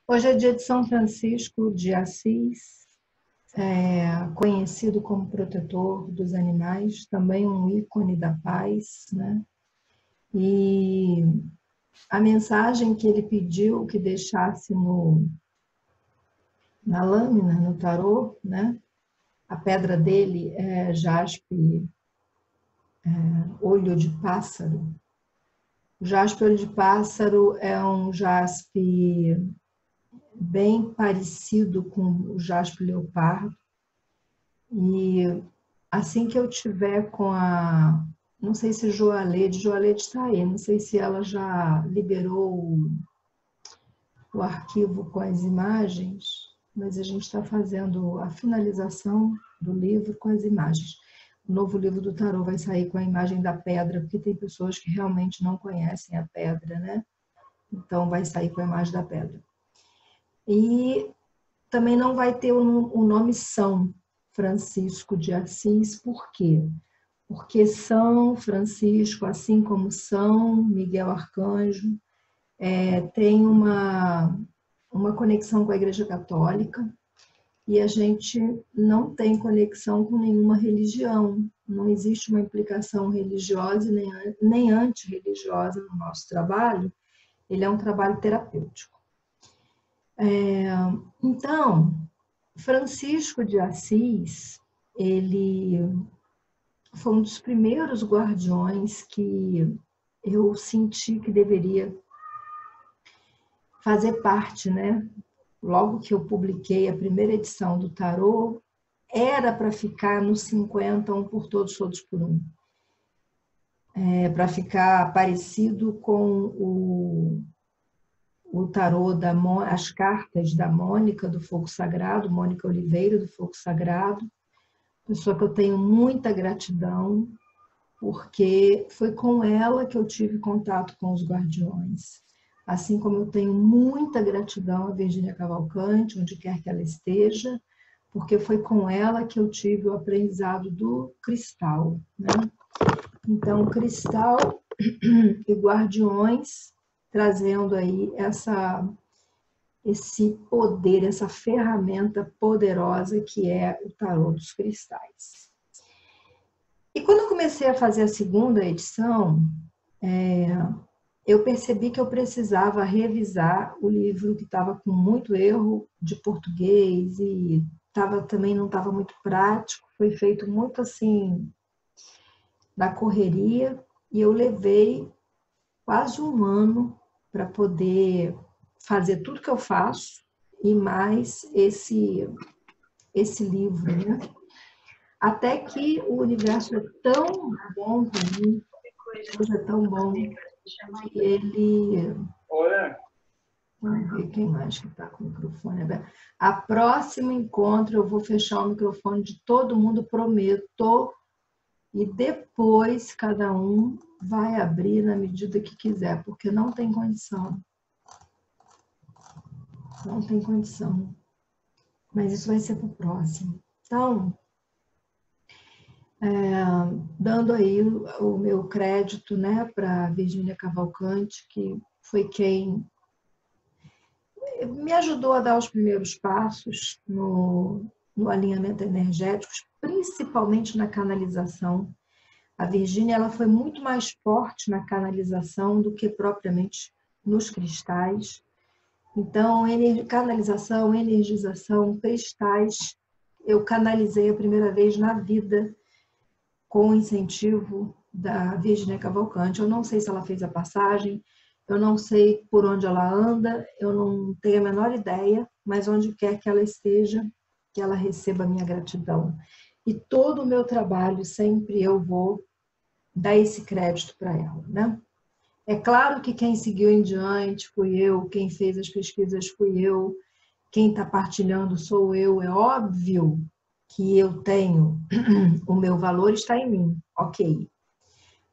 Hoje é dia de São Francisco de Assis, conhecido como protetor dos animais, também um ícone da paz, né? E a mensagem que ele pediu que deixasse na lâmina, no tarô, né? A pedra dele é jaspe, olho de pássaro. O jaspe olho de pássaro é um jaspe bem parecido com o jaspe leopardo. E assim que eu tiver com não sei se Joalede está aí, não sei se ela já liberou o arquivo com as imagens, mas a gente está fazendo a finalização do livro com as imagens. O novo livro do tarô vai sair com a imagem da pedra, porque tem pessoas que realmente não conhecem a pedra, né? Então vai sair com a imagem da pedra. E também não vai ter o nome São Francisco de Assis, por quê? Porque São Francisco, assim como São Miguel Arcanjo, tem uma conexão com a Igreja Católica e a gente não tem conexão com nenhuma religião. Não existe uma implicação religiosa nem antirreligiosa no nosso trabalho. Ele é um trabalho terapêutico. Então, Francisco de Assis, ele foi um dos primeiros guardiões que eu senti que deveria fazer parte, né? Logo que eu publiquei a primeira edição do tarô, era para ficar no 50, um por todos, todos por um. Para ficar parecido com o tarô as cartas da Mônica do Fogo Sagrado, Mônica Oliveira do Fogo Sagrado, pessoa que eu tenho muita gratidão, porque foi com ela que eu tive contato com os guardiões. Assim como eu tenho muita gratidão a Virgínia Cavalcante, onde quer que ela esteja, porque foi com ela que eu tive o aprendizado do cristal, né? Então, cristal e guardiões trazendo aí esse poder, essa ferramenta poderosa que é o tarô dos cristais. E quando eu comecei a fazer a segunda edição, eu percebi que eu precisava revisar o livro, que estava com muito erro de português e também não estava muito prático, foi feito muito assim, na correria, e eu levei quase um ano para poder fazer tudo que eu faço e mais esse livro, né? Até que o universo é tão bom para mim, Deus é tão bom, que ele... Vamos ver quem mais que está com o microfone aberto. A próximo encontro eu vou fechar o microfone de todo mundo, prometo, e depois cada um vai abrir na medida que quiser, porque não tem condição. Não tem condição. Mas isso vai ser para o próximo. Então, dando aí o meu crédito, né, para Virgínia Cavalcante, que foi quem me ajudou a dar os primeiros passos no alinhamento energético, principalmente na canalização. A Virgínia, ela foi muito mais forte na canalização do que propriamente nos cristais. Então, canalização, energização, cristais, eu canalizei a primeira vez na vida com o incentivo da Virgínia Cavalcante. Eu não sei se ela fez a passagem, eu não sei por onde ela anda, eu não tenho a menor ideia, mas onde quer que ela esteja, que ela receba a minha gratidão. E todo o meu trabalho, sempre eu vou dar esse crédito para ela, né? É claro que quem seguiu em diante fui eu, quem fez as pesquisas fui eu, quem está partilhando sou eu, é óbvio que eu tenho, o meu valor está em mim, ok.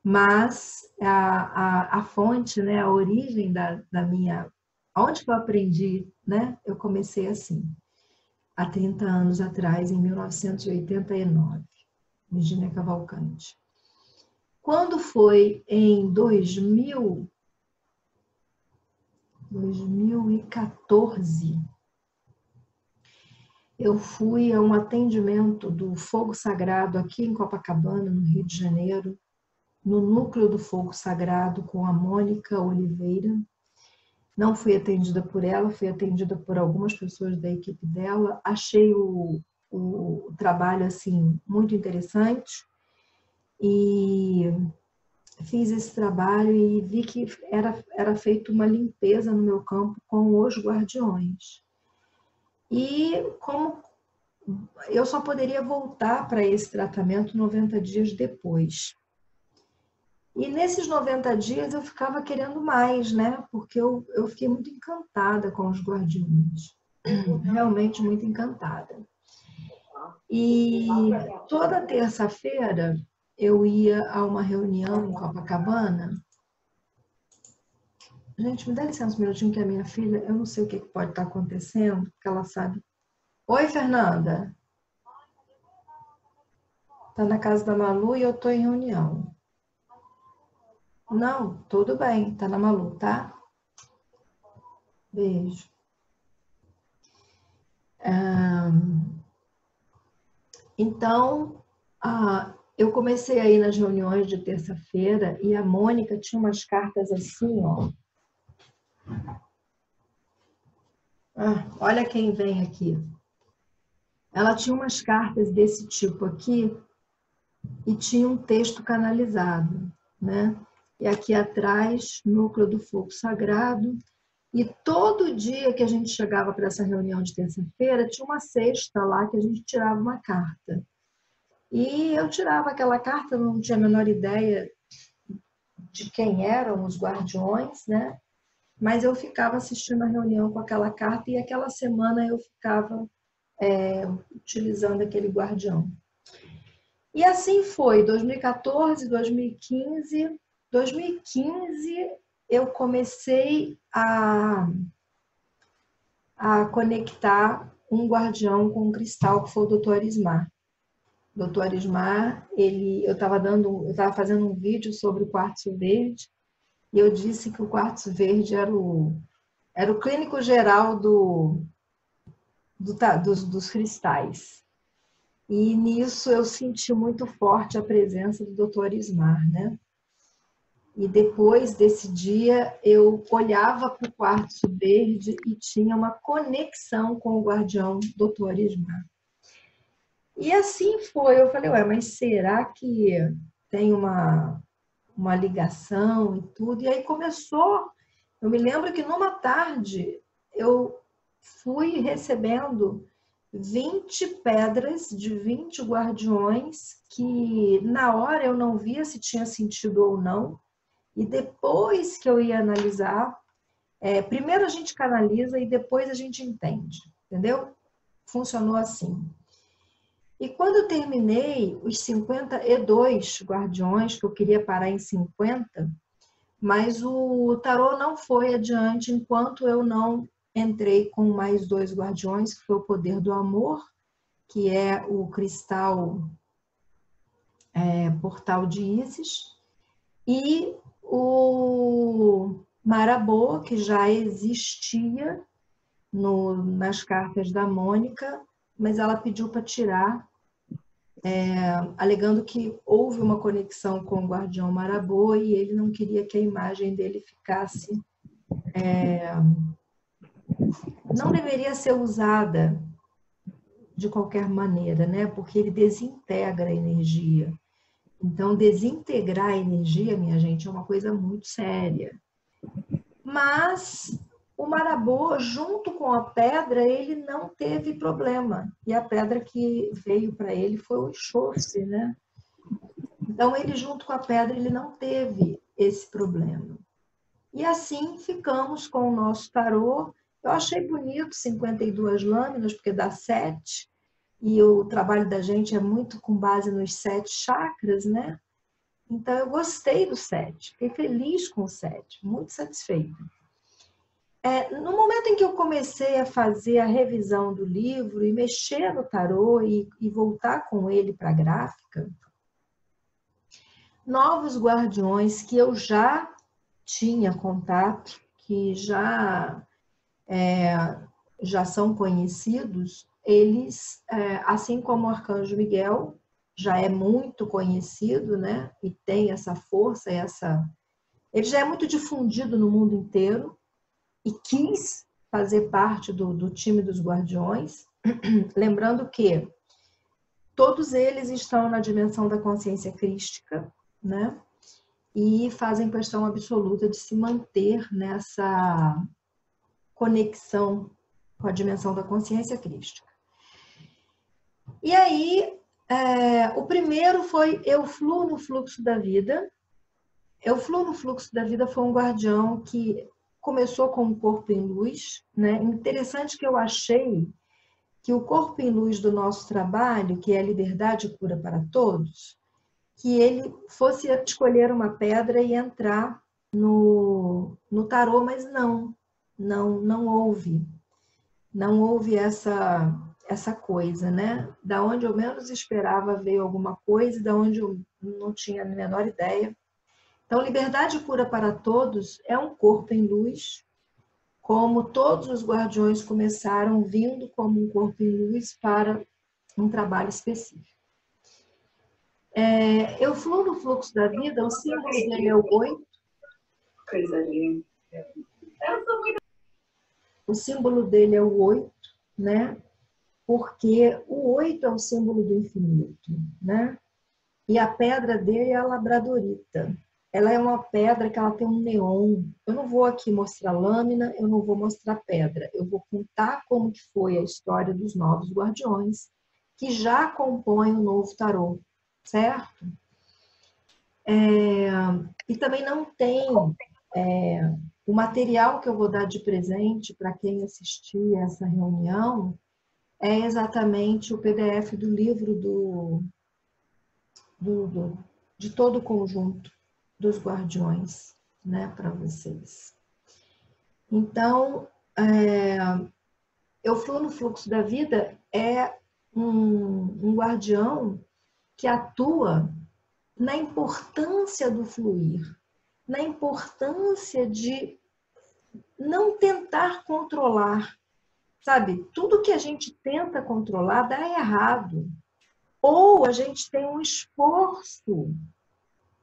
Mas a fonte, né, a origem da minha... Onde que eu aprendi, né? Eu comecei assim, há 30 anos atrás, em 1989, Virgínia Cavalcante. Quando foi em 2000, 2014, eu fui a um atendimento do Fogo Sagrado aqui em Copacabana, no Rio de Janeiro, no núcleo do Fogo Sagrado com a Mônica Oliveira. Não fui atendida por ela, fui atendida por algumas pessoas da equipe dela. Achei o trabalho assim muito interessante e fiz esse trabalho e vi que era feita uma limpeza no meu campo com os guardiões. E como eu só poderia voltar para esse tratamento 90 dias depois. E nesses 90 dias eu ficava querendo mais, né? Porque eu fiquei muito encantada com os guardiões. Realmente muito encantada. E toda terça-feira eu ia a uma reunião em Copacabana. Gente, me dá licença um minutinho que a minha filha, eu não sei o que pode estar acontecendo, porque ela sabe. Oi, Fernanda. Tá na casa da Malu e eu tô em reunião. Não, tudo bem, tá na Malu, tá? Beijo. Então, eu comecei a ir nas reuniões de terça-feira e a Mônica tinha umas cartas assim, ó. Olha quem vem aqui. Ela tinha umas cartas desse tipo aqui e tinha um texto canalizado, né? E aqui atrás, núcleo do fogo sagrado. E todo dia que a gente chegava para essa reunião de terça-feira, tinha uma cesta lá que a gente tirava uma carta. E eu tirava aquela carta, não tinha a menor ideia de quem eram os guardiões, né? Mas eu ficava assistindo a reunião com aquela carta e aquela semana eu ficava utilizando aquele guardião. E assim foi, 2014, 2015. 2015 eu comecei a conectar um guardião com um cristal, que foi o Dr. Arismar. O Dr. Arismar, eu estava fazendo um vídeo sobre o quartzo verde e eu disse que o quartzo verde era o clínico geral dos cristais. E nisso eu senti muito forte a presença do Dr. Arismar, né? E depois desse dia eu olhava para o quartzo verde e tinha uma conexão com o guardião Dr. Arismar. E assim foi, eu falei, mas será que tem uma ligação e tudo? E aí começou, eu me lembro que numa tarde eu fui recebendo 20 pedras de 20 guardiões que na hora eu não via se tinha sentido ou não. E depois que eu ia analisar, primeiro a gente canaliza e depois a gente entende, entendeu? Funcionou assim. E quando eu terminei os 52 guardiões, que eu queria parar em 50, mas o tarô não foi adiante enquanto eu não entrei com mais 2 guardiões, que foi o poder do amor, que é o cristal portal de Ísis, e o Marabô, que já existia nas cartas da Mônica, mas ela pediu para tirar, alegando que houve uma conexão com o guardião Marabô e ele não queria que a imagem dele ficasse... não deveria ser usada de qualquer maneira, né? Porque ele desintegra a energia. Então, desintegrar a energia, minha gente, é uma coisa muito séria. Mas o Marabô, junto com a pedra, ele não teve problema. E a pedra que veio para ele foi o enxofre, né? Então, ele junto com a pedra, ele não teve esse problema. E assim ficamos com o nosso tarô. Eu achei bonito 52 lâminas, porque dá 7. E o trabalho da gente é muito com base nos 7 chakras, né? Então, eu gostei do 7. Fiquei feliz com o 7, muito satisfeita. No momento em que eu comecei a fazer a revisão do livro e mexer no tarô e voltar com ele para a gráfica, novos guardiões que eu já tinha contato, que já são conhecidos, eles, assim como o Arcanjo Miguel, já é muito conhecido, né? E tem essa força, ele já é muito difundido no mundo inteiro e quis fazer parte do time dos Guardiões. Lembrando que todos eles estão na dimensão da consciência crística, né? E fazem questão absoluta de se manter nessa conexão com a dimensão da consciência crística. E aí, o primeiro foi Eu Fluo no Fluxo da Vida. Eu Fluo no Fluxo da Vida foi um guardião que começou com um corpo em luz, né? Interessante que eu achei que o corpo em luz do nosso trabalho, que é a liberdade e cura para todos, que ele fosse escolher uma pedra e entrar no tarô, mas não houve. Não houve essa coisa, né? Da onde eu menos esperava veio alguma coisa, da onde eu não tinha a menor ideia. Então, liberdade e cura para todos é um corpo em luz, como todos os guardiões começaram vindo como um corpo em luz para um trabalho específico. Eu fluo no fluxo da vida, o símbolo dele é o 8. Coisa linda. O símbolo dele é o 8, né? Porque o 8 é o símbolo do infinito, né? E a pedra dele é a labradorita. Ela é uma pedra que ela tem um neon. Eu não vou aqui mostrar lâmina, eu não vou mostrar pedra. Eu vou contar como que foi a história dos novos guardiões, que já compõem o novo tarô, certo? E também não tem o material que eu vou dar de presente para quem assistir essa reunião, é exatamente o PDF do livro de todo o conjunto dos guardiões, né, para vocês. Então, Eu Fluo no Fluxo da Vida é um guardião que atua na importância do fluir, na importância de não tentar controlar, sabe? Tudo que a gente tenta controlar dá errado. Ou a gente tem um esforço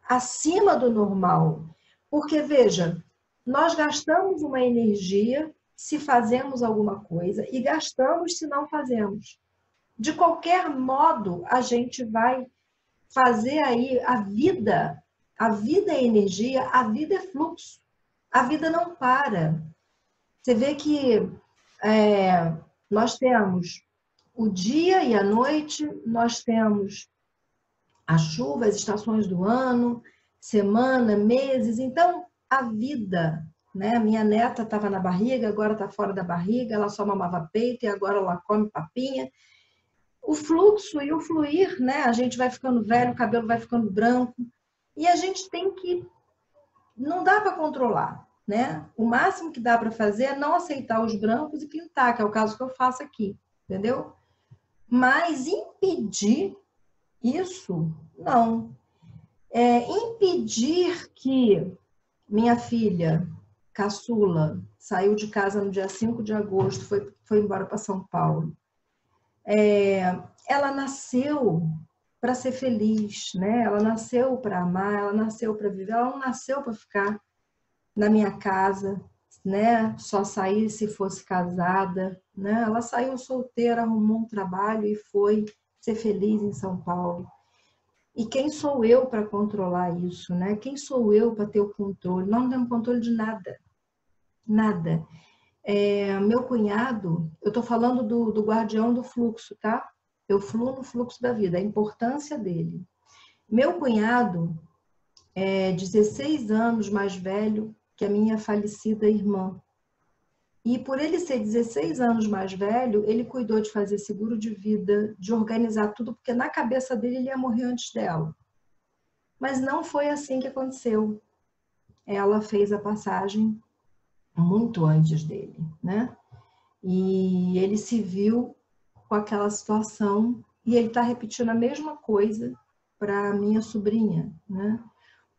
acima do normal. Porque, veja, nós gastamos uma energia se fazemos alguma coisa e gastamos se não fazemos. De qualquer modo, a gente vai fazer aí a vida é energia, a vida é fluxo. A vida não para. Você vê que nós temos o dia e a noite, nós temos a chuva, as estações do ano, semana, meses. Então, a vida, né? Minha neta estava na barriga, agora está fora da barriga, ela só mamava peito e agora ela come papinha. O fluxo e o fluir, né? A gente vai ficando velho, o cabelo vai ficando branco. E a gente tem que... Não dá para controlar, né? O máximo que dá para fazer é não aceitar os brancos e pintar, que é o caso que eu faço aqui, entendeu? Mas impedir isso, não. Impedir que minha filha, caçula, saiu de casa no dia 5 de agosto, foi embora para São Paulo. Ela nasceu para ser feliz, né? Ela nasceu para amar, ela nasceu para viver, ela não nasceu para ficar na minha casa, né? Só sair se fosse casada, né? Ela saiu solteira, arrumou um trabalho e foi ser feliz em São Paulo. E quem sou eu para controlar isso, né? Quem sou eu para ter o controle? Nós não temos controle de nada. Nada. Meu cunhado, eu estou falando do guardião do fluxo, tá? Eu fluo no fluxo da vida, a importância dele. Meu cunhado é 16 anos mais velho que a minha falecida irmã. E por ele ser 16 anos mais velho, ele cuidou de fazer seguro de vida, de organizar tudo, porque na cabeça dele ele ia morrer antes dela. Mas não foi assim que aconteceu. Ela fez a passagem muito antes dele, né? E ele se viu com aquela situação e ele está repetindo a mesma coisa para minha sobrinha, né?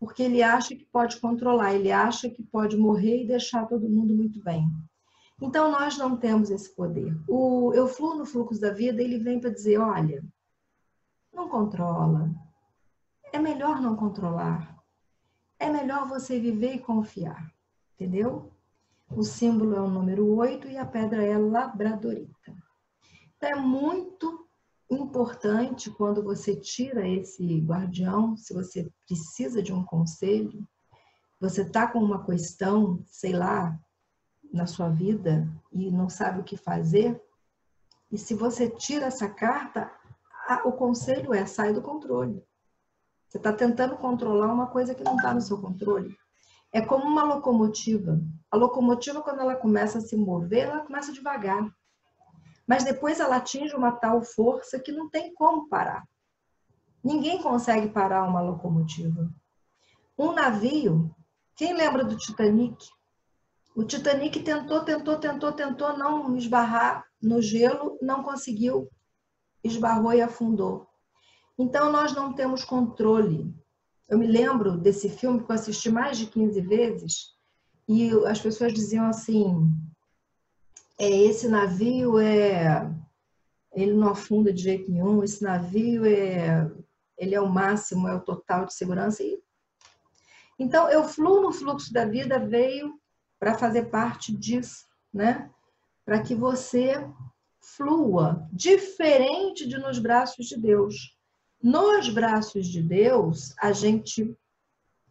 porque ele acha que pode controlar, ele acha que pode morrer e deixar todo mundo muito bem. Então, nós não temos esse poder. O Eu Fluo no Fluxo da Vida, ele vem para dizer, olha, não controla, é melhor não controlar, é melhor você viver e confiar, entendeu? O símbolo é o número 8 e a pedra é labradorita. Então, é muito importante quando você tira esse guardião, se você precisa de um conselho, você está com uma questão, sei lá, na sua vida e não sabe o que fazer, e se você tira essa carta, o conselho é sai do controle. Você está tentando controlar uma coisa que não está no seu controle. É como uma locomotiva. A locomotiva, quando ela começa a se mover, ela começa devagar. Mas depois ela atinge uma tal força que não tem como parar. Ninguém consegue parar uma locomotiva. Um navio, quem lembra do Titanic? O Titanic tentou não esbarrar no gelo, não conseguiu, esbarrou e afundou. Então nós não temos controle. Eu me lembro desse filme que eu assisti mais de 15 vezes e as pessoas diziam assim, esse navio ele não afunda de jeito nenhum, esse navio ele é o máximo, é o total de segurança. Então, Eu Fluo no Fluxo da Vida veio para fazer parte disso, né? Para que você flua, diferente de nos braços de Deus. Nos braços de Deus,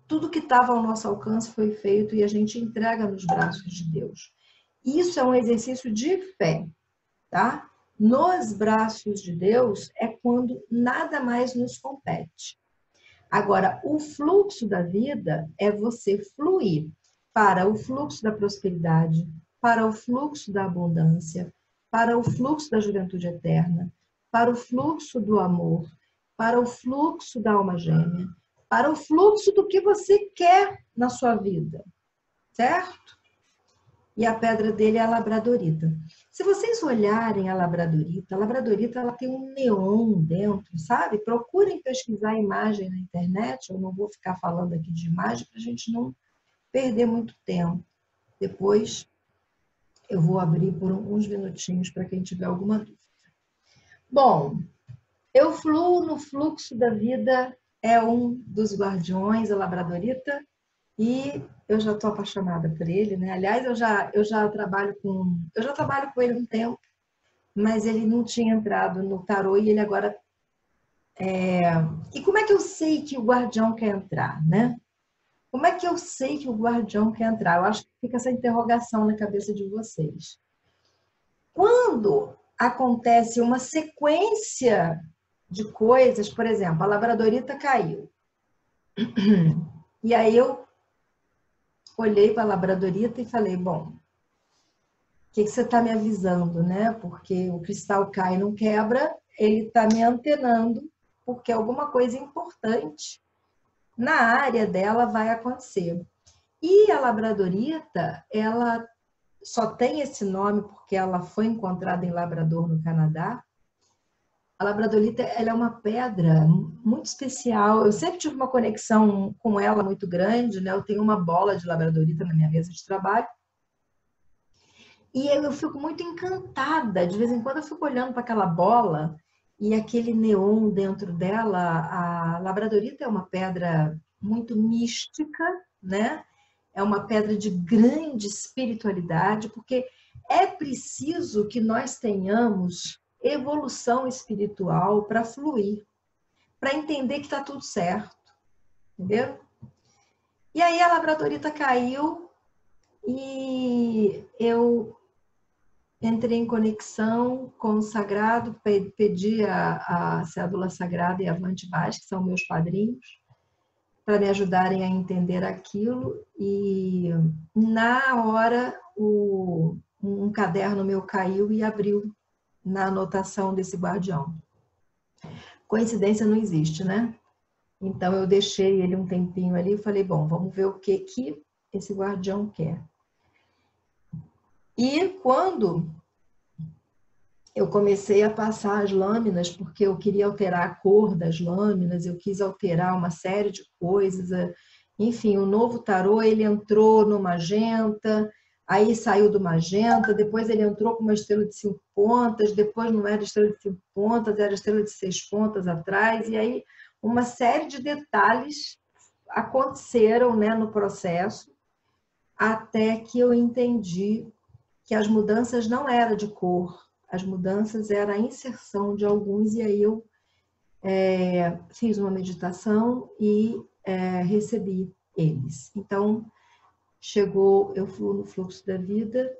tudo que estava ao nosso alcance foi feito e a gente entrega nos braços de Deus. Isso é um exercício de fé, tá? Nos braços de Deus é quando nada mais nos compete. Agora, o fluxo da vida é você fluir para o fluxo da prosperidade, para o fluxo da abundância, para o fluxo da juventude eterna, para o fluxo do amor, para o fluxo da alma gêmea, para o fluxo do que você quer na sua vida, certo? E a pedra dele é a labradorita. Se vocês olharem a labradorita ela tem um neon dentro, sabe? Procurem pesquisar a imagem na internet, eu não vou ficar falando aqui de imagem para a gente não perder muito tempo. Depois eu vou abrir por uns minutinhos para quem tiver alguma dúvida. Bom, Eu Fluo no Fluxo da Vida é um dos guardiões, a labradorita, e eu já estou apaixonada por ele, né? Aliás, eu já trabalho com ele um tempo, mas ele não tinha entrado no tarô e ele agora E como é que eu sei que o guardião quer entrar, né? Como é que eu sei que o guardião quer entrar? Eu acho que fica essa interrogação na cabeça de vocês. Quando acontece uma sequência de coisas, por exemplo, a labradorita caiu. E aí eu olhei para a labradorita e falei, bom, o que você está me avisando, né? Porque o cristal cai e não quebra, ele está me antenando, porque alguma coisa importante na área dela vai acontecer. E a labradorita, ela só tem esse nome porque ela foi encontrada em Labrador, no Canadá. A labradorita, ela é uma pedra muito especial. Eu sempre tive uma conexão com ela muito grande, né? Eu tenho uma bola de labradorita na minha mesa de trabalho. E eu fico muito encantada. De vez em quando eu fico olhando para aquela bola e aquele neon dentro dela. A labradorita é uma pedra muito mística, né? É uma pedra de grande espiritualidade, porque é preciso que nós tenhamos evolução espiritual para fluir, para entender que está tudo certo, entendeu? E aí a labradorita caiu e eu entrei em conexão com o sagrado, pedi a cédula sagrada e a Avante Mais, que são meus padrinhos, para me ajudarem a entender aquilo, e na hora um caderno meu caiu e abriu na anotação desse guardião. Coincidência não existe, né? Então eu deixei ele um tempinho ali e falei, bom, vamos ver o que esse guardião quer. E quando eu comecei a passar as lâminas, porque eu queria alterar a cor das lâminas, eu quis alterar uma série de coisas, enfim, o novo tarô, ele entrou no magenta, aí saiu do magenta, depois ele entrou com uma estrela de 5 pontas, depois não era estrela de 5 pontas, era estrela de 6 pontas atrás, e aí uma série de detalhes aconteceram, né, no processo, até que eu entendi que as mudanças não eram de cor, as mudanças era a inserção de alguns, e aí eu fiz uma meditação e recebi eles. Então, chegou, eu fui no fluxo da vida,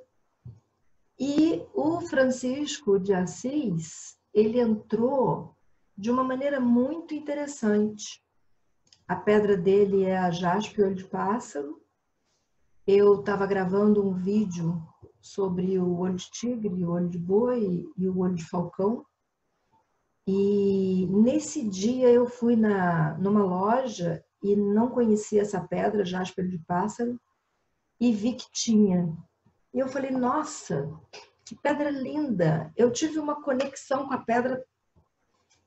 e o Francisco de Assis, ele entrou de uma maneira muito interessante. A pedra dele é a jaspe olho de pássaro. Eu estava gravando um vídeo sobre o olho de tigre, o olho de boi e o olho de falcão. E nesse dia eu fui numa loja e não conhecia essa pedra, jaspe olho de pássaro, e vi que tinha. E eu falei, nossa, que pedra linda! Eu tive uma conexão com a pedra.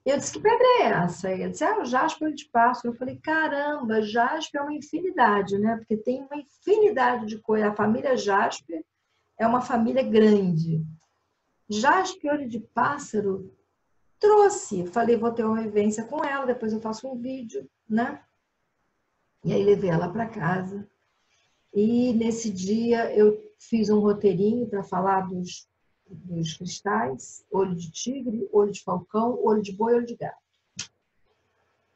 Eu disse, que pedra é essa? Ele disse, o jaspe olho de pássaro. Eu falei, caramba, jaspe é uma infinidade, né? Porque tem uma infinidade de coisas. A família jaspe é uma família grande. Jaspe olho de pássaro trouxe. Falei, vou ter uma vivência com ela, depois eu faço um vídeo, né? E aí levei ela para casa. E nesse dia eu fiz um roteirinho para falar dos cristais, olho de tigre, olho de falcão, olho de boi, olho de gato.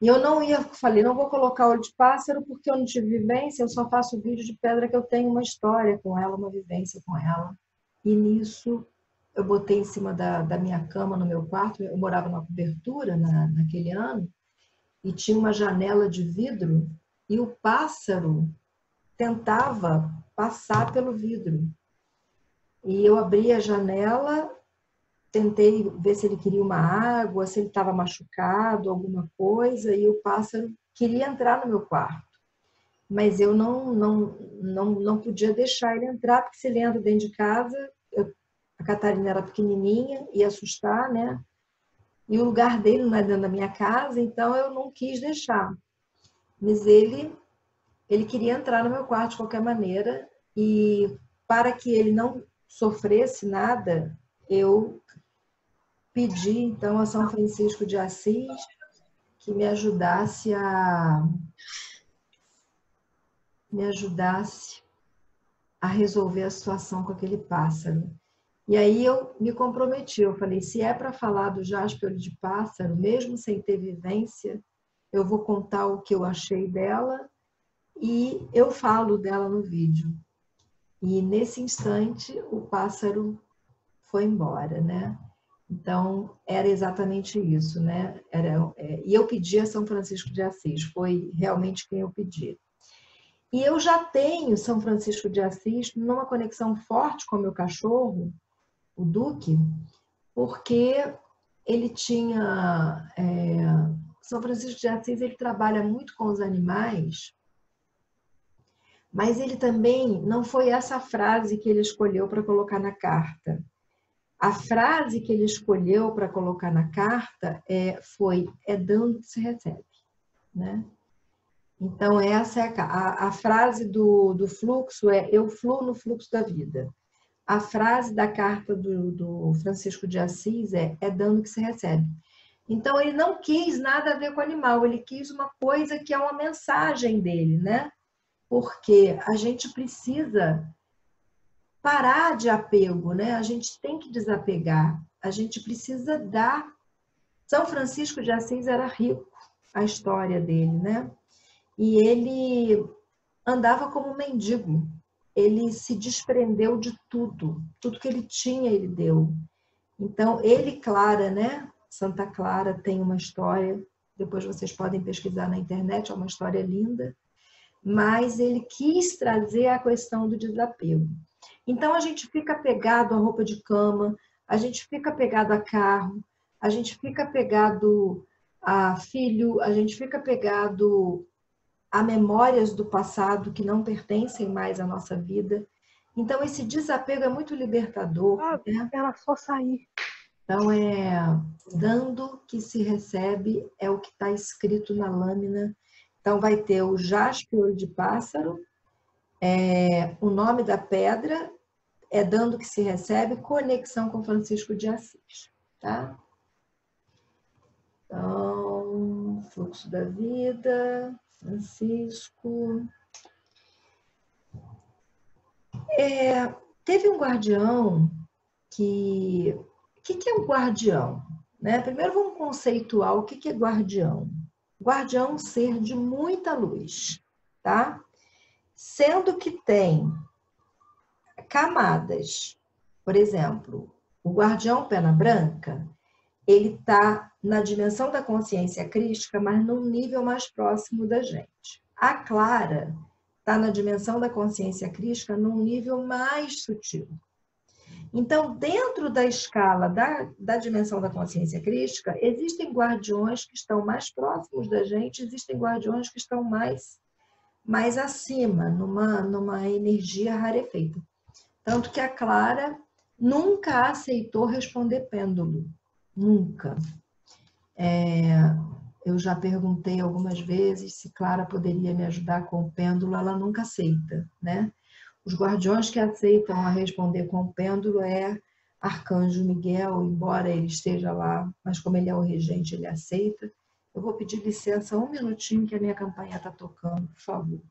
E eu falei, não vou colocar olho de pássaro porque eu não tive vivência, eu só faço vídeo de pedra que eu tenho uma história com ela, uma vivência com ela. E nisso eu botei em cima da minha cama no meu quarto, eu morava numa cobertura naquele ano, e tinha uma janela de vidro, e o pássaro tentava passar pelo vidro. E eu abri a janela, tentei ver se ele queria uma água, se ele estava machucado, alguma coisa, e o pássaro queria entrar no meu quarto. Mas eu não podia deixar ele entrar, porque se ele entra dentro de casa, a Catarina era pequenininha, ia assustar, né? E o lugar dele não é dentro da minha casa, então eu não quis deixar. Mas ele queria entrar no meu quarto de qualquer maneira, e para que ele não sofresse nada, eu pedi então a São Francisco de Assis que me ajudasse a resolver a situação com aquele pássaro. E aí eu me comprometi, eu falei, se é para falar do jaspe olho de pássaro, mesmo sem ter vivência, eu vou contar o que eu achei dela e eu falo dela no vídeo. E nesse instante o pássaro foi embora, né? Então era exatamente isso, né? E eu pedi a São Francisco de Assis, foi realmente quem eu pedi. E eu já tenho São Francisco de Assis numa conexão forte com o meu cachorro, o Duque, porque ele tinha... São Francisco de Assis, ele trabalha muito com os animais, mas ele também, não foi essa frase que ele escolheu para colocar na carta. A frase que ele escolheu para colocar na carta foi, dando que se recebe, né? Então, essa é a frase do fluxo eu fluo no fluxo da vida. A frase da carta do Francisco de Assis é dando que se recebe. Então, ele não quis nada a ver com o animal, ele quis uma coisa que é uma mensagem dele, né? Porque a gente precisa parar de apego, né? A gente tem que desapegar, a gente precisa dar. São Francisco de Assis era rico, a história dele, né? E ele andava como um mendigo, ele se desprendeu de tudo, tudo que ele tinha ele deu. Então, ele, Clara, né? Santa Clara tem uma história, depois vocês podem pesquisar na internet, é uma história linda, mas ele quis trazer a questão do desapego. Então, a gente fica apegado à roupa de cama, a gente fica apegado a carro, a gente fica apegado a filho, a gente fica apegado a memórias do passado que não pertencem mais à nossa vida. Então, esse desapego é muito libertador, né? Era só sair. Então, dando que se recebe, é o que está escrito na lâmina, Então, vai ter o jaspe olho de pássaro, o nome da pedra, dando que se recebe, conexão com Francisco de Assis, tá? Então, fluxo da vida, Francisco. Teve um guardião que... O que é um guardião? Né? Primeiro vamos conceituar o que é guardião. Guardião é um ser de muita luz, tá? Sendo que tem camadas. Por exemplo, o guardião pena branca, ele está na dimensão da consciência crística, mas num nível mais próximo da gente. A Clara está na dimensão da consciência crística num nível mais sutil. Então, dentro da escala da dimensão da consciência crística, existem guardiões que estão mais próximos da gente, existem guardiões que estão mais acima, numa energia rarefeita. Tanto que a Clara nunca aceitou responder pêndulo. Nunca. Eu já perguntei algumas vezes se Clara poderia me ajudar com o pêndulo, ela nunca aceita, né? Os guardiões que aceitam a responder com o pêndulo é Arcanjo Miguel, embora ele esteja lá, mas como ele é o regente, ele aceita. Eu vou pedir licença um minutinho que a minha campanha está tocando, por favor.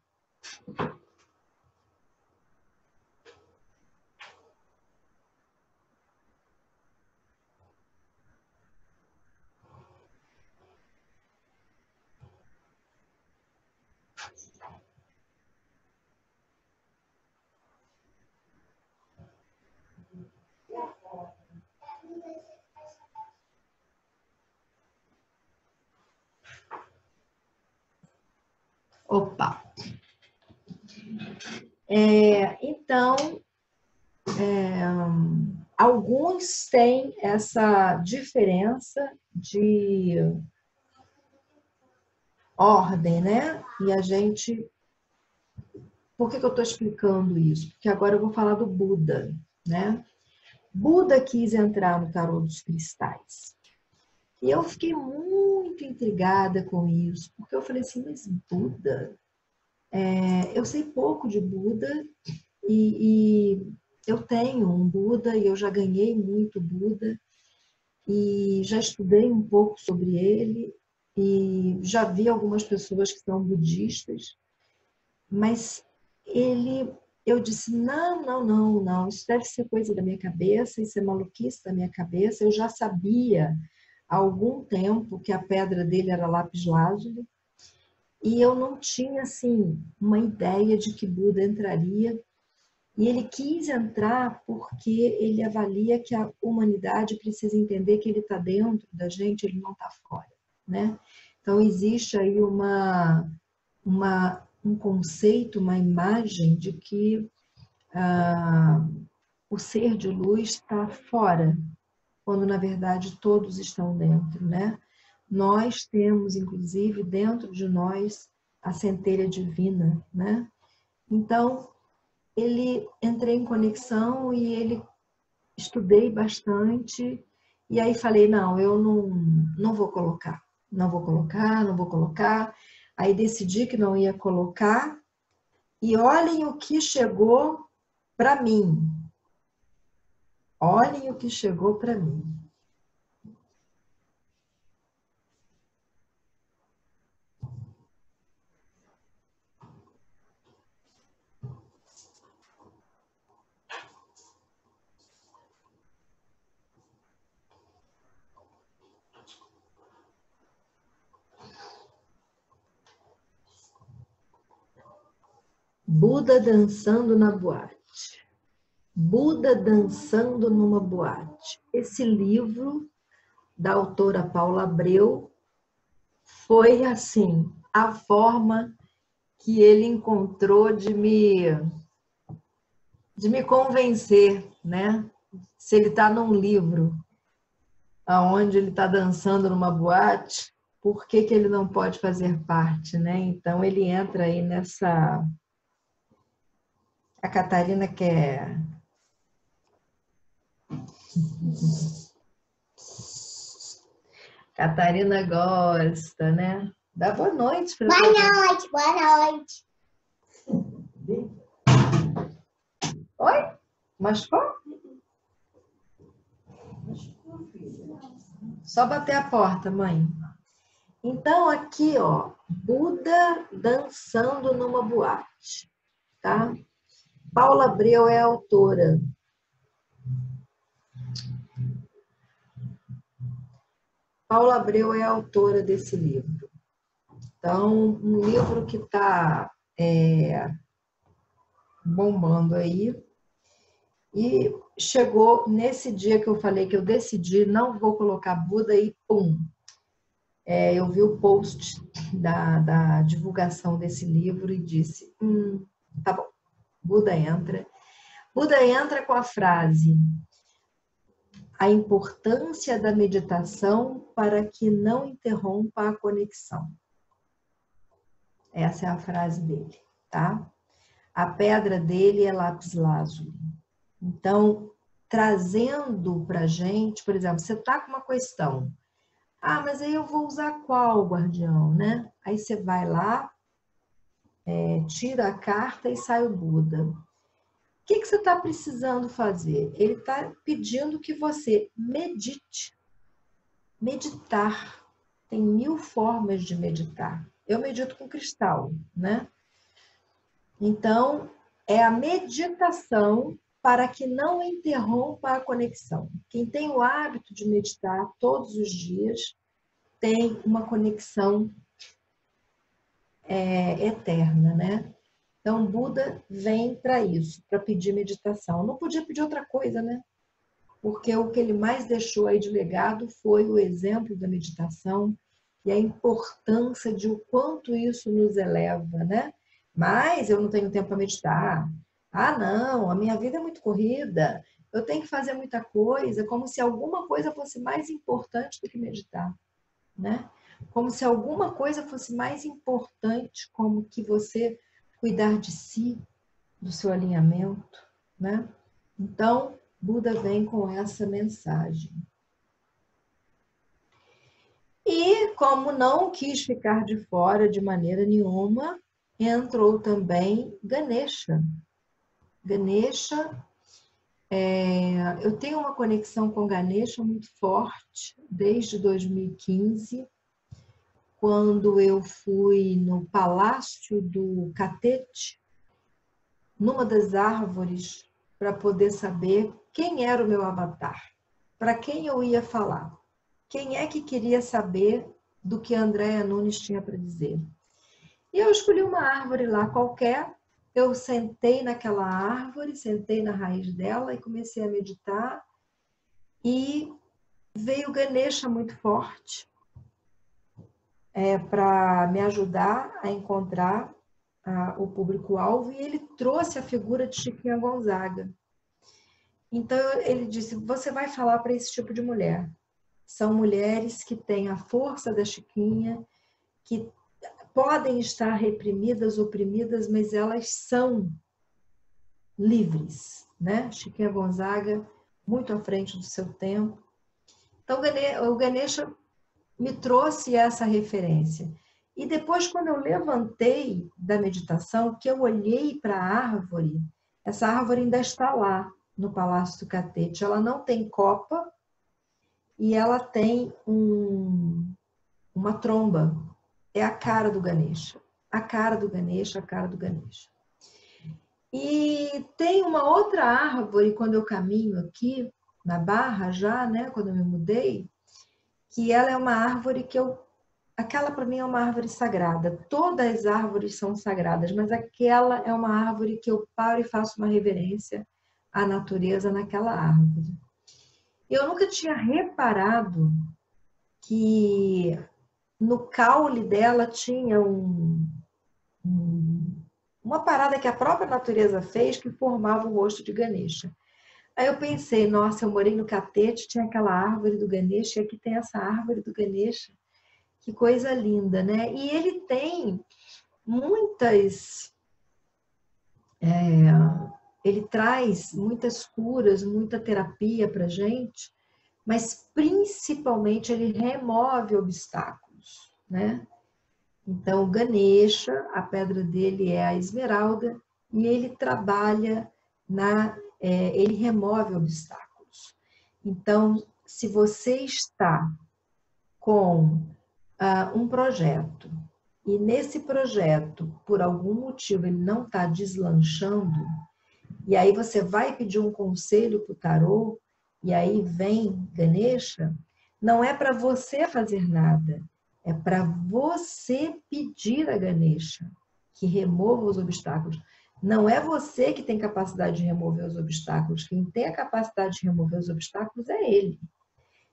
Opa! Então, alguns têm essa diferença de ordem, né? E a gente... Por que eu estou explicando isso? Porque agora eu vou falar do Buda, né? Buda quis entrar no tarô dos cristais. E eu fiquei muito intrigada com isso, porque eu falei assim, mas Buda? Eu sei pouco de Buda e eu tenho um Buda e eu já ganhei muito Buda e já estudei um pouco sobre ele e já vi algumas pessoas que são budistas, mas eu disse, não, isso deve ser coisa da minha cabeça, isso é maluquice da minha cabeça. Eu já sabia há algum tempo que a pedra dele era lápis-lazuli e eu não tinha, assim, uma ideia de que Buda entraria. E ele quis entrar porque ele avalia que a humanidade precisa entender que ele está dentro da gente, ele não está fora, né? Então, existe aí um conceito, uma imagem de que o ser de luz está fora, quando na verdade todos estão dentro, né? Nós temos, inclusive, dentro de nós a centelha divina, né? Então, entrei em conexão e estudei bastante e aí falei, não, eu não vou colocar, não vou colocar. Aí decidi que não ia colocar e olhem o que chegou para mim. Olhem o que chegou para mim. Buda dançando na boate. Buda dançando numa boate. Esse livro da autora Paula Abreu foi assim, a forma que ele encontrou de me convencer, né? Se ele está num livro onde ele está dançando numa boate, por que ele não pode fazer parte, né? Então ele entra aí nessa... A Catarina quer... Catarina gosta, né? Dá boa noite para Boa noite, boa noite. Oi? Machucou? Machucou, filha. Só bater a porta, mãe. Então, aqui, ó, Buda dançando numa boate, tá? Paula Abreu é a autora. Paula Abreu é a autora desse livro. Então, um livro que está bombando aí. E chegou nesse dia que eu falei que eu decidi, não vou colocar Buda e pum. Eu vi o post da divulgação desse livro e disse, tá bom, Buda entra. Buda entra com a frase: a importância da meditação para que não interrompa a conexão. Essa é a frase dele, tá? A pedra dele é lápis lazuli. Então, trazendo pra gente, por exemplo, você tá com uma questão. Ah, mas aí eu vou usar qual guardião, né? Aí você vai lá, tira a carta e sai o Buda. O que você está precisando fazer? Ele está pedindo que você medite. Meditar. Tem 1000 formas de meditar. Eu medito com cristal, né? Então, é a meditação para que não interrompa a conexão. Quem tem o hábito de meditar todos os dias tem uma conexão eterna, né? Então, Buda vem para isso, para pedir meditação. Não podia pedir outra coisa, né? Porque o que ele mais deixou aí de legado foi o exemplo da meditação e a importância de o quanto isso nos eleva, né? Mas eu não tenho tempo para meditar. Ah, não, a minha vida é muito corrida. Eu tenho que fazer muita coisa, como se alguma coisa fosse mais importante do que meditar, né? Como se alguma coisa fosse mais importante, como que você cuidar de si, do seu alinhamento, né? Então, Buda vem com essa mensagem. E, como não quis ficar de fora de maneira nenhuma, entrou também Ganesha. Ganesha, eu tenho uma conexão com Ganesha muito forte, desde 2015, quando eu fui no Palácio do Catete, numa das árvores, para poder saber quem era o meu avatar, para quem eu ia falar, quem é que queria saber do que Andréa Nunes tinha para dizer. E eu escolhi uma árvore lá qualquer, eu sentei naquela árvore, sentei na raiz dela e comecei a meditar, e veio Ganesha muito forte para me ajudar a encontrar o público-alvo, e ele trouxe a figura de Chiquinha Gonzaga. Então, ele disse, você vai falar para esse tipo de mulher. São mulheres que têm a força da Chiquinha, que podem estar reprimidas, oprimidas, mas elas são livres, né? Chiquinha Gonzaga, muito à frente do seu tempo. Então, o Ganesha me trouxe essa referência. E depois, quando eu levantei da meditação, que eu olhei para a árvore, essa árvore ainda está lá, no Palácio do Catete. Ela não tem copa e ela tem uma tromba. É a cara do Ganesha. A cara do Ganesha, a cara do Ganesha. E tem uma outra árvore, quando eu caminho aqui, na Barra já, né, quando eu me mudei, que ela é uma árvore que aquela para mim é uma árvore sagrada. Todas as árvores são sagradas, mas aquela é uma árvore que eu paro e faço uma reverência à natureza naquela árvore. Eu nunca tinha reparado que no caule dela tinha uma parada que a própria natureza fez que formava o rosto de Ganesha. Aí eu pensei, nossa, eu morei no Catete, tinha aquela árvore do Ganesha, e aqui tem essa árvore do Ganesha. Que coisa linda, né? E ele tem muitas... ele traz muitas curas, muita terapia para a gente, mas principalmente ele remove obstáculos, né? Então, o Ganesha, a pedra dele é a esmeralda, e ele trabalha ele remove obstáculos. Então, se você está com um projeto, e nesse projeto, por algum motivo, ele não está deslanchando, e aí você vai pedir um conselho para o tarô, e aí vem Ganesha, não é para você fazer nada, é para você pedir a Ganesha que remova os obstáculos. Não é você que tem capacidade de remover os obstáculos, quem tem a capacidade de remover os obstáculos é ele.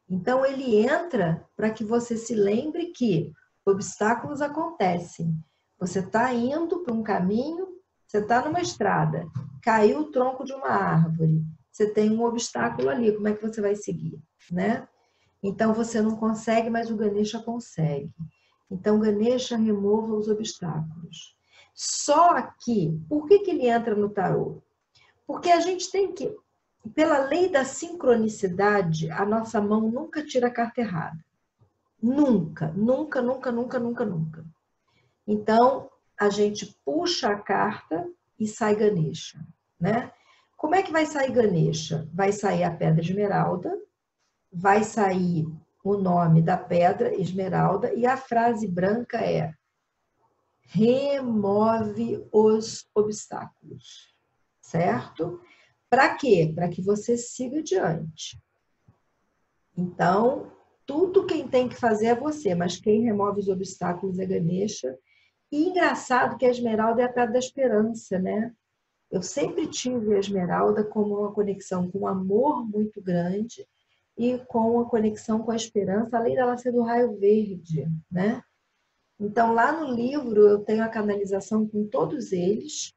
Então, ele entra para que você se lembre que obstáculos acontecem. Você está indo para um caminho, você está numa estrada, caiu o tronco de uma árvore, você tem um obstáculo ali, como é que você vai seguir, né? Então, você não consegue, mas o Ganesha consegue. Então, Ganesha remova os obstáculos. Só que, por que ele entra no tarô? Porque a gente tem que, pela lei da sincronicidade, a nossa mão nunca tira a carta errada. Nunca, nunca, nunca, nunca, nunca, nunca. Então, a gente puxa a carta e sai Ganesha, né? Como é que vai sair Ganesha? Vai sair a pedra esmeralda, vai sair o nome da pedra esmeralda e a frase branca é: remove os obstáculos, certo? Para quê? Para que você siga adiante. Então, tudo quem tem que fazer é você, mas quem remove os obstáculos é Ganesha. E engraçado que a esmeralda é a pedra da esperança, né? Eu sempre tive a esmeralda como uma conexão com um amor muito grande e com uma conexão com a esperança, além dela ser do raio verde, né? Então, lá no livro, eu tenho a canalização com todos eles,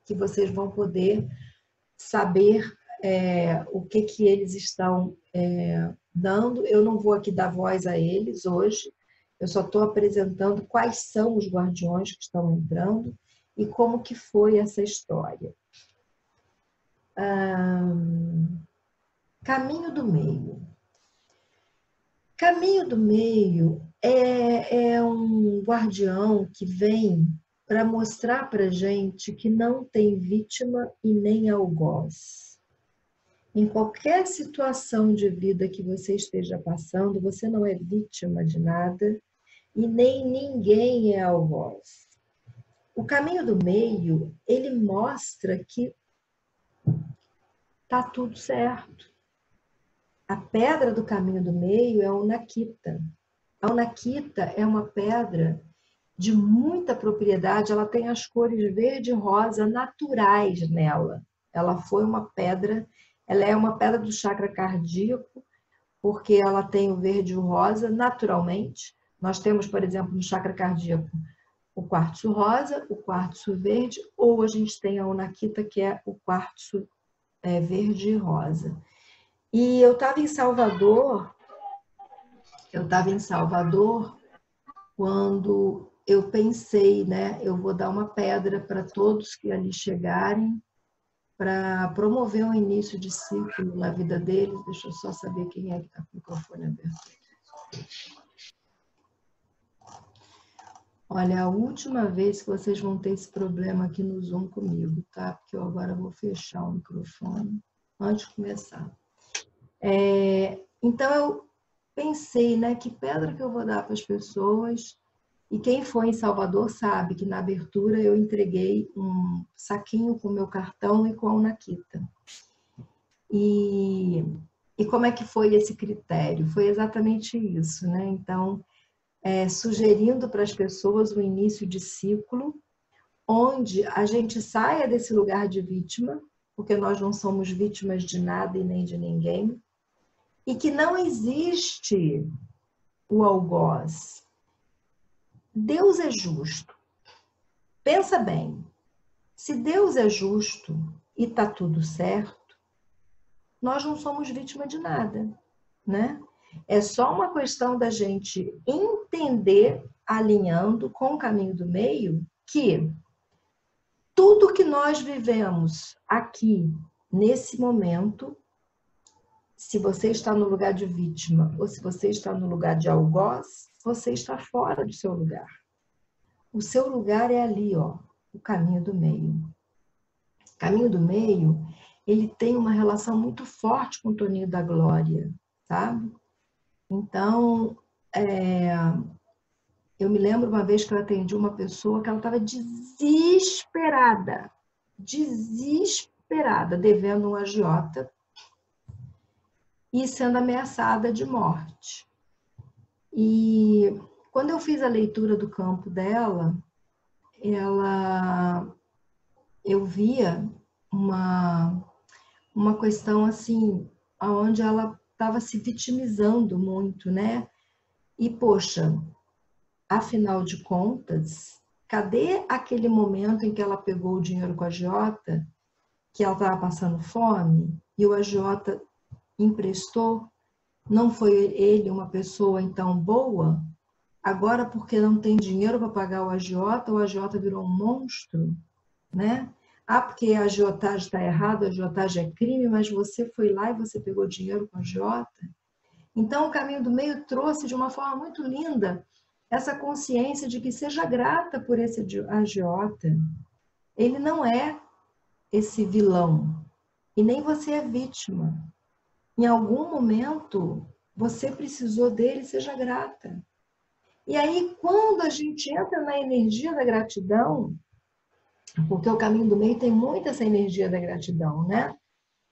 que vocês vão poder saber o que eles estão dando. Eu não vou aqui dar voz a eles hoje, eu só estou apresentando quais são os guardiões que estão entrando e como que foi essa história. Caminho do meio. Caminho do meio é um guardião que vem para mostrar para a gente que não tem vítima e nem algoz. Em qualquer situação de vida que você esteja passando, você não é vítima de nada e nem ninguém é algoz. O caminho do meio, ele mostra que tá tudo certo. A pedra do caminho do meio é a Onakita. A Onakita é uma pedra de muita propriedade, ela tem as cores verde e rosa naturais nela. Ela é uma pedra do chakra cardíaco, porque ela tem o verde e o rosa naturalmente. Nós temos, por exemplo, no chakra cardíaco, o quartzo rosa, o quartzo verde, ou a gente tem a Onakita, que é o quartzo verde e rosa. E eu estava em Salvador quando eu pensei, né, eu vou dar uma pedra para todos que ali chegarem, para promover um início de ciclo na vida deles. Deixa eu só saber quem é que está com o microfone aberto. Olha, a última vez que vocês vão ter esse problema aqui no Zoom comigo, tá? Porque eu agora vou fechar o microfone antes de começar. Então, eu pensei, né, que pedra que eu vou dar para as pessoas. E quem foi em Salvador sabe que na abertura eu entreguei um saquinho com o meu cartão e com a Onakita. E como é que foi esse critério? Foi exatamente isso, né? Então, sugerindo para as pessoas o início de ciclo, onde a gente saia desse lugar de vítima, porque nós não somos vítimas de nada e nem de ninguém, e que não existe o algoz. Deus é justo. Pensa bem, se Deus é justo e está tudo certo, nós não somos vítima de nada, né? É só uma questão da gente entender, alinhando com o caminho do meio, que tudo que nós vivemos aqui, nesse momento, se você está no lugar de vítima ou se você está no lugar de algoz, você está fora do seu lugar. O seu lugar é ali, ó, o caminho do meio. O caminho do meio, ele tem uma relação muito forte com o Toninho da Glória, sabe? Então, eu me lembro uma vez que eu atendi uma pessoa que ela estava desesperada, devendo um agiota e sendo ameaçada de morte. E quando eu fiz a leitura do campo dela, eu via uma questão assim, onde ela estava se vitimizando muito, né? E, poxa, afinal de contas, cadê aquele momento em que ela pegou o dinheiro com a agiota, que ela estava passando fome, e o agiota emprestou? Não foi ele uma pessoa então boa? Agora, porque não tem dinheiro para pagar o agiota virou um monstro, né? Ah, porque a agiotagem está errada, a agiotagem é crime, mas você foi lá e você pegou dinheiro com a agiota. Então, o caminho do meio trouxe de uma forma muito linda essa consciência de que seja grata por esse agiota. Ele não é esse vilão e nem você é vítima. Em algum momento, você precisou dele, seja grata. E aí, quando a gente entra na energia da gratidão, porque o caminho do meio tem muito essa energia da gratidão, né?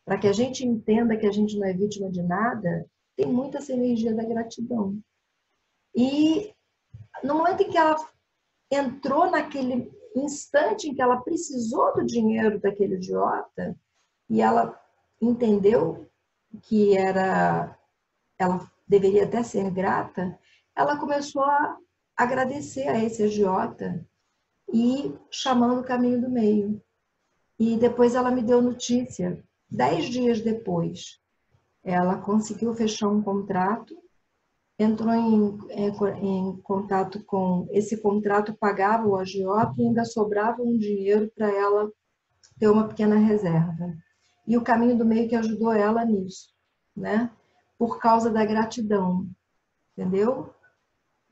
Para que a gente entenda que a gente não é vítima de nada, tem muito essa energia da gratidão. E no momento em que ela entrou naquele instante em que ela precisou do dinheiro daquele idiota, e ela entendeu que ela deveria até ser grata, ela começou a agradecer a esse agiota e chamando o caminho do meio. E depois ela me deu notícia, 10 dias depois, ela conseguiu fechar um contrato, entrou em contato com esse contrato, pagava o agiota e ainda sobrava um dinheiro para ela ter uma pequena reserva. E o caminho do meio que ajudou ela nisso, né? Por causa da gratidão, entendeu?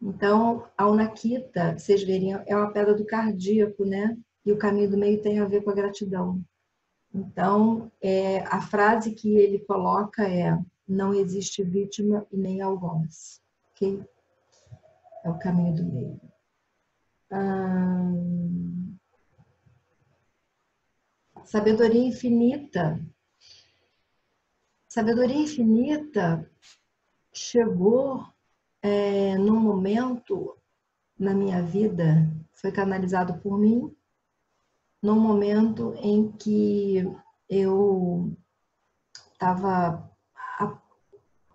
Então, a Unakita, vocês verem, é uma pedra do cardíaco, né? E o caminho do meio tem a ver com a gratidão. Então, a frase que ele coloca é: não existe vítima e nem algoz. Ok? É o caminho do meio. Sabedoria infinita. Sabedoria infinita chegou num momento na minha vida, foi canalizado por mim, num momento em que eu estava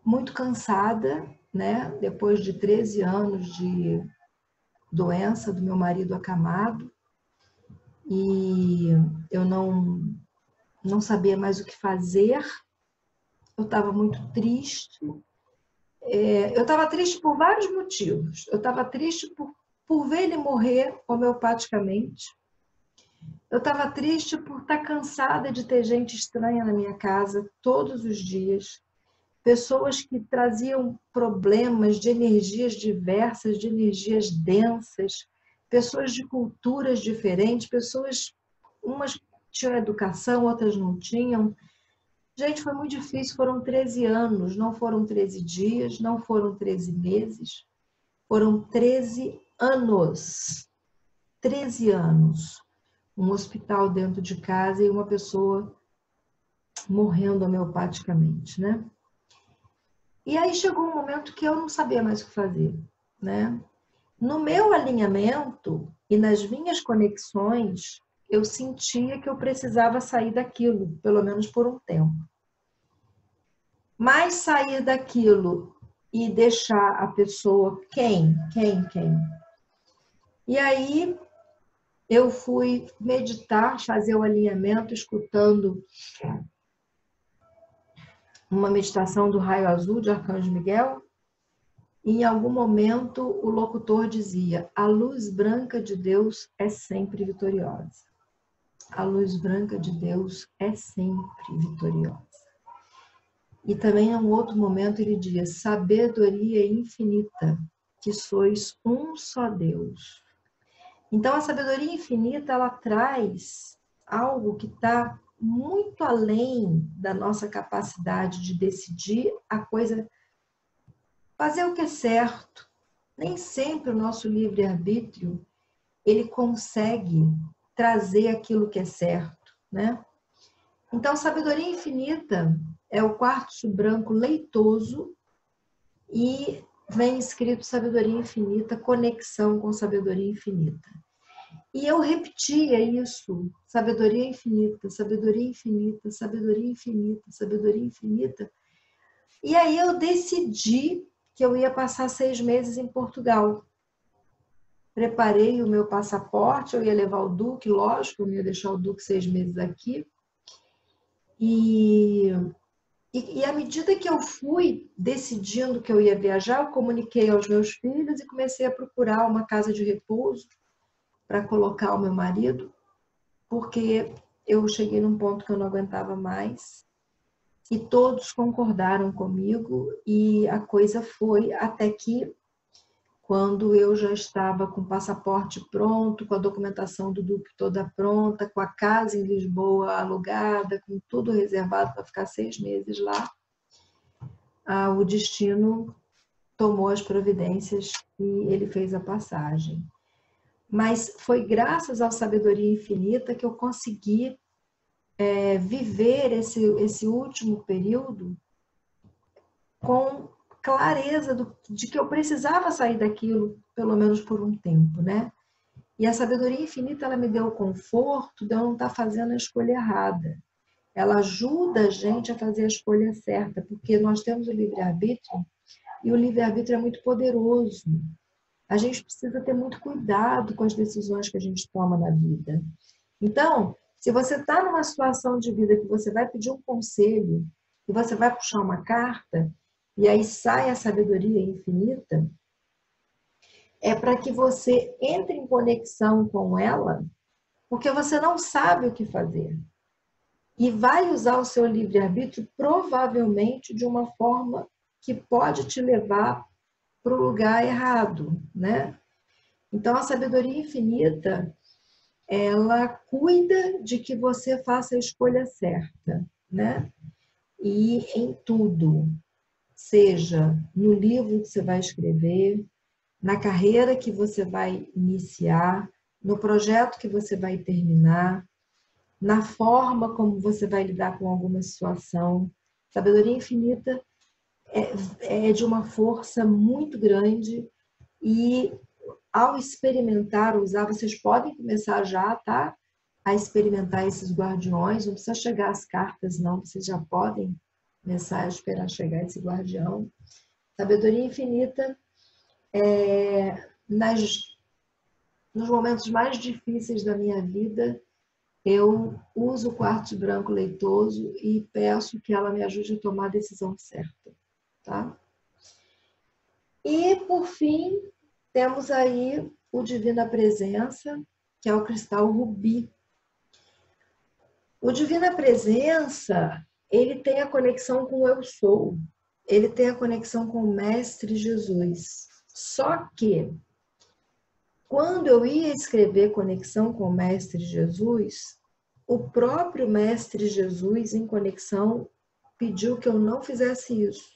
muito cansada, né? Depois de 13 anos de doença do meu marido acamado, e eu não sabia mais o que fazer, eu estava muito triste. Eu estava triste por vários motivos. Eu estava triste por ver ele morrer homeopaticamente. Eu estava triste por estar cansada de ter gente estranha na minha casa todos os dias. Pessoas que traziam problemas de energias diversas, de energias densas, pessoas de culturas diferentes, pessoas, umas tinham educação, outras não tinham. Gente, foi muito difícil, foram 13 anos, não foram 13 dias, não foram 13 meses, foram 13 anos. 13 anos. Um hospital dentro de casa e uma pessoa morrendo homeopaticamente, né? E aí chegou um momento que eu não sabia mais o que fazer, né? No meu alinhamento e nas minhas conexões, eu sentia que eu precisava sair daquilo, pelo menos por um tempo. Mas sair daquilo e deixar a pessoa... Quem? E aí eu fui meditar, fazer o alinhamento, escutando uma meditação do Raio Azul de Arcanjo Miguel. E em algum momento o locutor dizia: a luz branca de Deus é sempre vitoriosa. A luz branca de Deus é sempre vitoriosa. E também em um outro momento ele diz, sabedoria infinita, que sois um só Deus. Então a sabedoria infinita, ela traz algo que está muito além da nossa capacidade de decidir a coisa, fazer o que é certo. Nem sempre o nosso livre-arbítrio, ele consegue trazer aquilo que é certo, né? Então, sabedoria infinita é o quartzo branco leitoso e vem escrito sabedoria infinita, conexão com sabedoria infinita. E eu repetia isso, sabedoria infinita, sabedoria infinita, sabedoria infinita, sabedoria infinita. E aí eu decidi que eu ia passar 6 meses em Portugal. Preparei o meu passaporte, eu ia levar o Duque, lógico, eu não ia deixar o Duque 6 meses aqui. E à medida que eu fui decidindo que eu ia viajar, eu comuniquei aos meus filhos e comecei a procurar uma casa de repouso para colocar o meu marido, porque eu cheguei num ponto que eu não aguentava mais. E todos concordaram comigo e a coisa foi até que, quando eu já estava com o passaporte pronto, com a documentação do Duque toda pronta, com a casa em Lisboa alugada, com tudo reservado para ficar 6 meses lá, o destino tomou as providências e ele fez a passagem. Mas foi graças à sabedoria infinita que eu consegui viver esse último período com clareza de que eu precisava sair daquilo, pelo menos por um tempo, né? E a sabedoria infinita, ela me deu o conforto de eu não estar fazendo a escolha errada. Ela ajuda a gente a fazer a escolha certa, porque nós temos o livre-arbítrio e o livre-arbítrio é muito poderoso. A gente precisa ter muito cuidado com as decisões que a gente toma na vida. Então, se você está numa situação de vida que você vai pedir um conselho e você vai puxar uma carta e aí sai a sabedoria infinita, é para que você entre em conexão com ela, porque você não sabe o que fazer. E vai usar o seu livre-arbítrio provavelmente de uma forma que pode te levar para o lugar errado, né? Então, a sabedoria infinita, ela cuida de que você faça a escolha certa, né? E em tudo, seja no livro que você vai escrever, na carreira que você vai iniciar, no projeto que você vai terminar, na forma como você vai lidar com alguma situação. Sabedoria infinita é de uma força muito grande e ao experimentar, usar, vocês podem começar já, tá? A experimentar esses guardiões, não precisa chegar às cartas, não, vocês já podem começar a esperar chegar esse guardião. Sabedoria infinita, nos momentos mais difíceis da minha vida, eu uso o quartzo branco leitoso e peço que ela me ajude a tomar a decisão certa, tá? E, por fim, temos aí o Divina Presença, que é o cristal rubi. O Divina Presença, ele tem a conexão com o Eu Sou, ele tem a conexão com o Mestre Jesus. Só que, quando eu ia escrever conexão com o Mestre Jesus, o próprio Mestre Jesus, em conexão, pediu que eu não fizesse isso.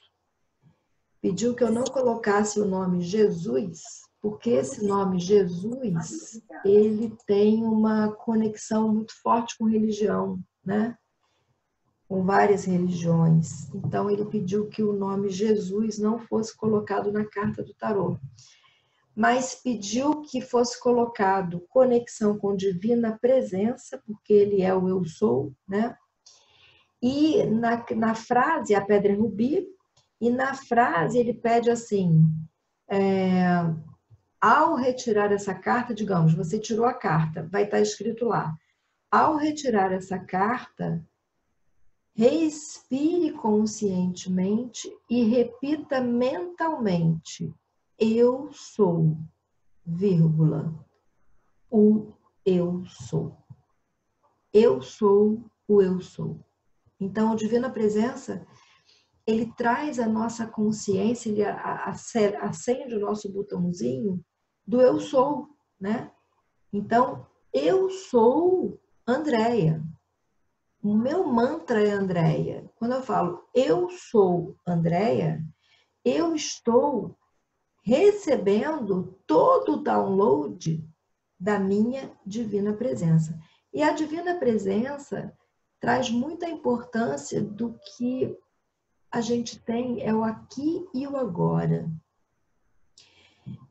Pediu que eu não colocasse o nome Jesus, porque esse nome Jesus, ele tem uma conexão muito forte com religião, né? Com várias religiões. Então, ele pediu que o nome Jesus não fosse colocado na carta do tarô, mas pediu que fosse colocado conexão com divina presença, porque ele é o Eu Sou, né? E na frase, a pedra é rubi, e na frase ele pede assim, ao retirar essa carta, digamos, você tirou a carta, vai estar escrito lá, ao retirar essa carta, respire conscientemente e repita mentalmente, eu sou, vírgula, o eu sou. Eu sou o eu sou. Então, a Divina Presença, ele traz a nossa consciência, ele acende o nosso botãozinho do eu sou, né? Então, eu sou Andréia. O meu mantra é Andréia. Quando eu falo eu sou Andréia, eu estou recebendo todo o download da minha divina presença. E a divina presença traz muita importância do que a gente tem, é o aqui e o agora.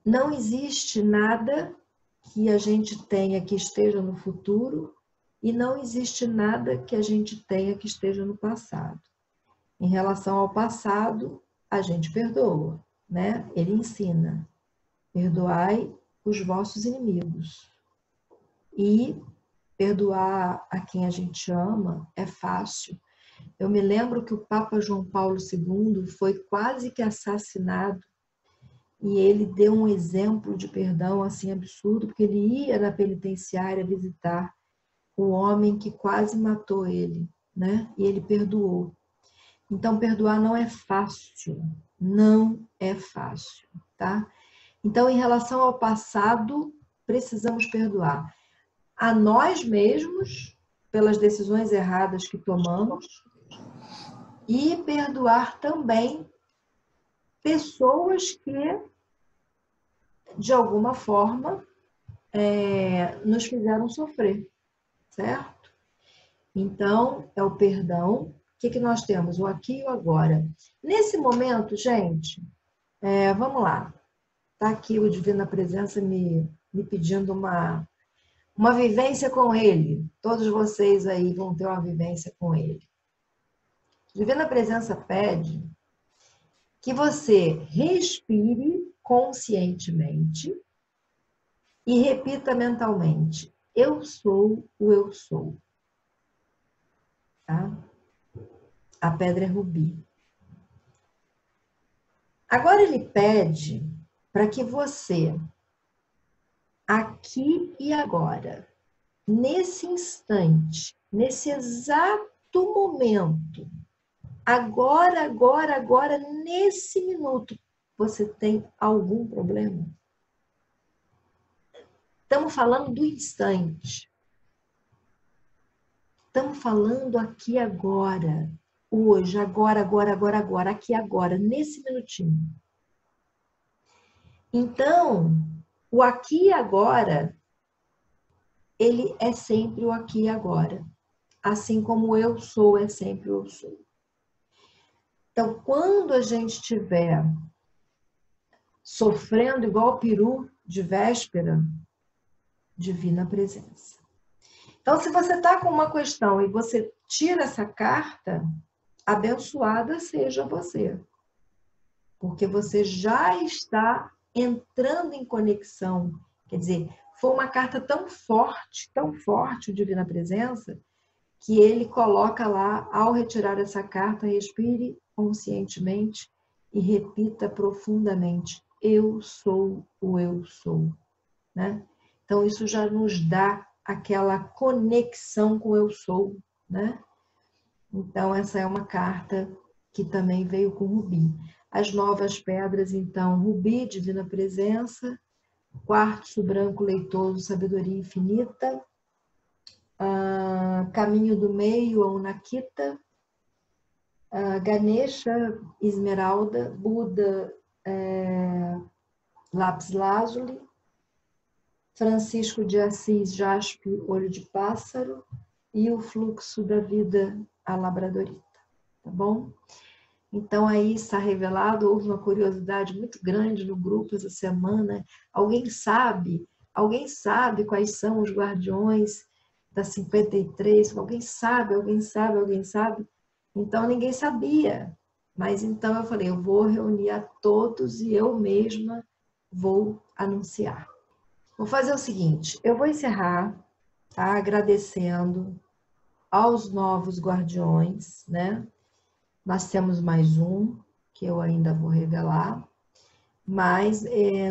Não existe nada que a gente tenha que esteja no futuro e não existe nada que a gente tenha que esteja no passado. Em relação ao passado, a gente perdoa, né? Ele ensina: perdoai os vossos inimigos. E perdoar a quem a gente ama é fácil. Eu me lembro que o Papa João Paulo II foi quase que assassinado e ele deu um exemplo de perdão assim absurdo, porque ele ia na penitenciária visitar o homem que quase matou ele, né? E ele perdoou. Então, perdoar não é fácil, não é fácil, tá? Então, em relação ao passado, precisamos perdoar a nós mesmos pelas decisões erradas que tomamos e perdoar também pessoas que, de alguma forma, nos fizeram sofrer, certo? Então, é o perdão. O que nós temos? O aqui e o agora. Nesse momento, gente, vamos lá. Está aqui o Divina Presença me pedindo uma vivência com ele. Todos vocês aí vão ter uma vivência com ele. Divina Presença pede que você respire conscientemente e repita mentalmente: eu sou o eu sou. Tá? A pedra é rubi. Agora ele pede para que você, aqui e agora, nesse instante, nesse exato momento, agora, nesse minuto, você tem algum problema? Estamos falando do instante. Estamos falando aqui agora, hoje, agora, aqui agora, nesse minutinho. Então, o aqui e agora, ele é sempre o aqui e agora. Assim como o eu sou é sempre o eu sou. Então, quando a gente estiver sofrendo igual peru de véspera, divina presença. Então, se você está com uma questão e você tira essa carta, abençoada seja você. Porque você já está entrando em conexão. Quer dizer, foi uma carta tão forte, o Divina Presença, que ele coloca lá, ao retirar essa carta, respire conscientemente e repita profundamente: eu sou o eu sou. Né? Então, isso já nos dá aquela conexão com o eu sou. Né? Então, essa é uma carta que também veio com rubi. As novas pedras, então, rubi, divina presença, quartzo branco leitoso, sabedoria infinita, caminho do meio, a Unakita, Ganesha, esmeralda, Buda, lápis lazuli, Francisco de Assis, jaspe, olho de pássaro, e o fluxo da vida, a labradorita. Tá bom? Então, aí está revelado, houve uma curiosidade muito grande no grupo essa semana. Alguém sabe quais são os guardiões da 53? Alguém sabe? Então, ninguém sabia. Mas então eu falei, eu vou reunir a todos e eu mesma vou anunciar. Vou fazer o seguinte, eu vou encerrar, tá? Agradecendo aos novos guardiões, né? Nós temos mais um, que eu ainda vou revelar, mas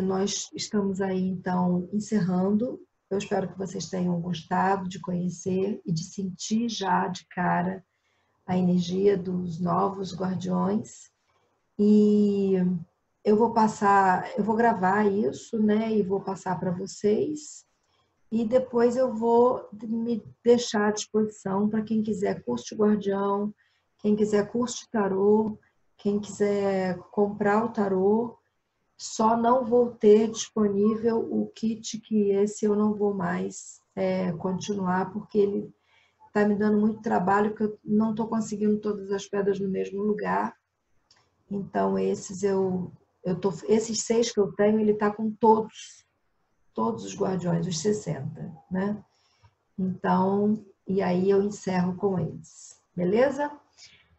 nós estamos aí, então, encerrando. Eu espero que vocês tenham gostado de conhecer e de sentir já de cara a energia dos novos guardiões. E eu vou gravar isso, né? E vou passar para vocês. E depois eu vou me deixar à disposição para quem quiser curso de guardião, quem quiser curso de tarô, quem quiser comprar o tarô. Só não vou ter disponível o kit, que esse eu não vou mais continuar, porque ele está me dando muito trabalho, porque eu não estou conseguindo todas as pedras no mesmo lugar. Então, esses 6 que eu tenho, ele está com todos os guardiões, os 60, né? Então, e aí eu encerro com eles, beleza?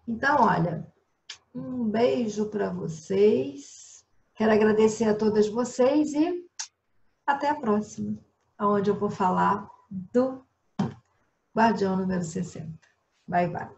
Então, olha, um beijo para vocês. Quero agradecer a todas vocês e até a próxima, onde eu vou falar do guardião número 60. Bye, bye.